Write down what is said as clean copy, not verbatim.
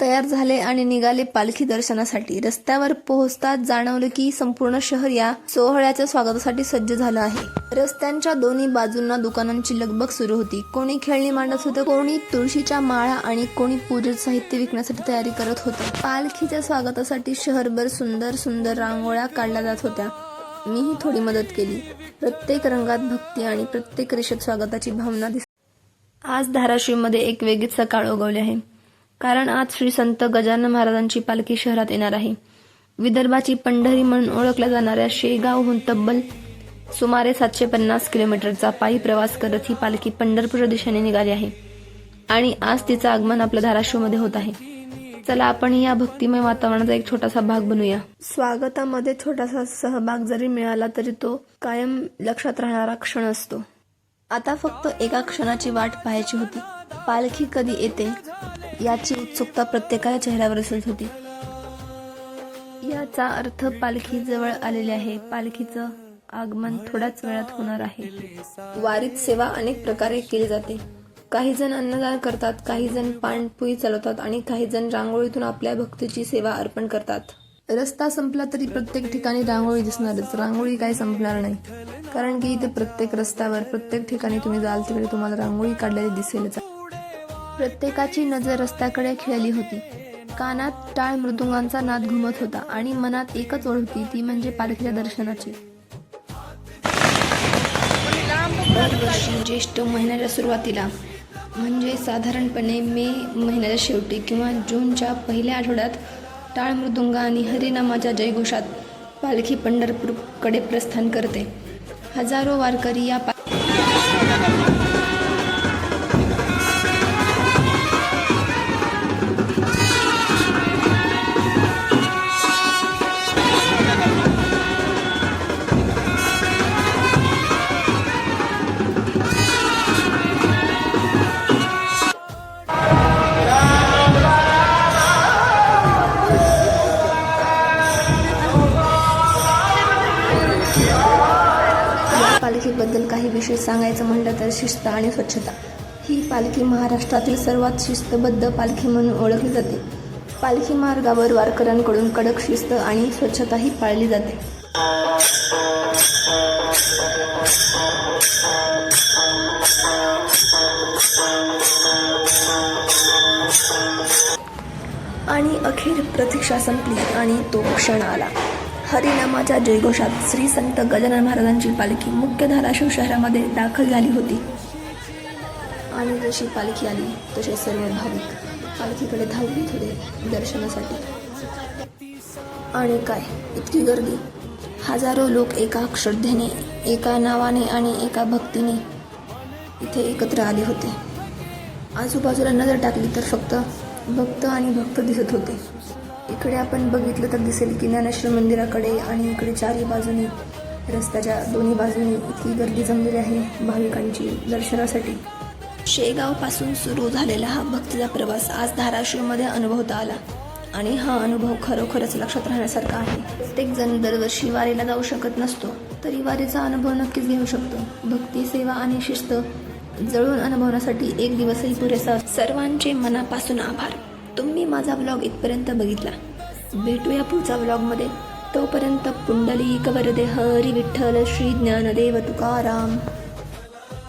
तयार झाले आणि निघाले पालखी दर्शनासाठी. रस्त्यावर पोहोचताच जाणवलं की संपूर्ण शहर या सोहळ्याच्या स्वागतासाठी सज्ज झालं आहे. रस्त्यांच्या दोन्ही बाजूंना दुकानांची लगबग सुरू होती. कोणी खेळणी मांडत होतं, कोणी तुळशीच्या माळा आणि कोणी पूजेचं साहित्य विकण्यासाठी तयारी करत होतं. पालखीच्या स्वागतासाठी शहरभर सुंदर सुंदर रांगोळ्या काढल्या जात होत्या. मीही थोडी मदत केली. प्रत्येक रंगात भक्ती आणि प्रत्येक रेषेत स्वागताची भावना दिसते. आज धाराशिवमध्ये एक वेगळीच सकाळ उगवली आहे, कारण आज श्री संत गजानन महाराजांची पालखी शहरात येणार आहे. विदर्भाची पंढरी म्हणून ओळखल्या जाणाऱ्या शेगावहून तब्बल सुमारे 750 किलोमीटरचा पायी प्रवास करत ही पालखी पंढरपूरच्या दिशेने निघाली आहे आणि आज तिचं आगमन आपल्या धाराशिवमध्ये होत आहे. चला आपण या भक्तिमय वातावरणाचा एक छोटासा भाग बनूया. स्वागतामध्ये छोटासा सहभाग जरी मिळाला तरी तो कायम लक्षात राहणारा क्षण असतो. आता फक्त एका क्षणाची वाट पाहायची होती. पालखी कधी येते याची उत्सुकता प्रत्येकाच्या चेहऱ्यावर दिसत होती. याचा अर्थ पालखी जवळ आलेली आहे. पालखीचं आगमन थोड्याच वेळात होणार आहे. वारीत सेवा अनेक प्रकारे केली जाते. काही जण अन्नदान करतात, काही जण पाणपोई चालवतात आणि काही जण रांगोळीतून आपल्या भक्तीची सेवा अर्पण करतात. रस्ता संपला तरी प्रत्येक ठिकाणी रांगोळी दिसणारच. रांगोळी काही संपणार नाही, कारण की इथे प्रत्येक रस्त्यावर प्रत्येक ठिकाणी तुम्ही जाल तिकडे तुम्हाला रांगोळी काढलेली दिसेलच. प्रत्येकाची नजर रस्त्याकडे खेळली होती. कानात टाळ मृदुंगांचा नाद घुमत होता आणि मनात एकच ओढ होती, ती म्हणजे पालखीच्या दर्शनाची. दरवर्षी ज्येष्ठ महिन्याच्या सुरुवातीला म्हणजे साधारणपणे मे महिन्याच्या शेवटी किंवा जूनच्या पहिल्या आठवड्यात टाळ मृदुंग आणि हरिनामाच्या जयघोषात पालखी पंढरपूरकडे प्रस्थान करते. हजारो वारकरी या पालखीबद्दल काही विशेष सांगायचं म्हटलं तर शिस्त आणि स्वच्छता. ही पालखी महाराष्ट्रातील सर्वात शिस्तबद्ध पालखी म्हणून ओळखली जाते. पालखी मार्गावर वारकऱ्यांकडून कडक शिस्त आणि स्वच्छताही पाळली जाते. आणि अखेर प्रतीक्षा संपली आणि तो क्षण आला. हरिनामाच्या जयघोषात श्री संत गजानन महाराजांची पालखी मुख्य धाराशिव शहरामध्ये दाखल झाली होती. आणि जशी पालखी आली तसे सर्व भाविक पालखीकडे धावले थोडे दर्शनासाठी. आणि काय इतकी गर्दी! हजारो लोक एका श्रद्धेने, एका नावाने आणि एका भक्तीने इथे एकत्र आले होते. आजूबाजूला नजर टाकली तर फक्त भक्त आणि भक्त दिसत होते. इकडे आपण बघितलं तर दिसेल की ज्ञानेश्वर मंदिराकडे आणि इकडे चारही बाजूनी रस्त्याच्या दोन्ही बाजूनी इतकी गर्दी जमलेली आहे भाविकांची दर्शनासाठी. शेगाव पासून सुरू झालेला हा भक्तीचा प्रवास आज धाराशिवमध्ये अनुभवता आला आणि हा अनुभव खरोखरच लक्षात राहण्यासारखा आहे. प्रत्येक जण दरवर्षी वारीला जाऊ शकत नसतो, तरी वारीचा अनुभव नक्कीच घेऊ शकतो. भक्ती, सेवा आणि शिस्त जळून अनुभवण्यासाठी एक दिवसही पुरेसा. सर्वांचे मनापासून आभार. तुम्ही माझा व्लॉग इथपर्यंत बघितला. भेटूया पुढच्या व्लॉगमध्ये. तोपर्यंत पुंडलिक वरदे हरी विठ्ठल श्री ज्ञानदेव तुकाराम.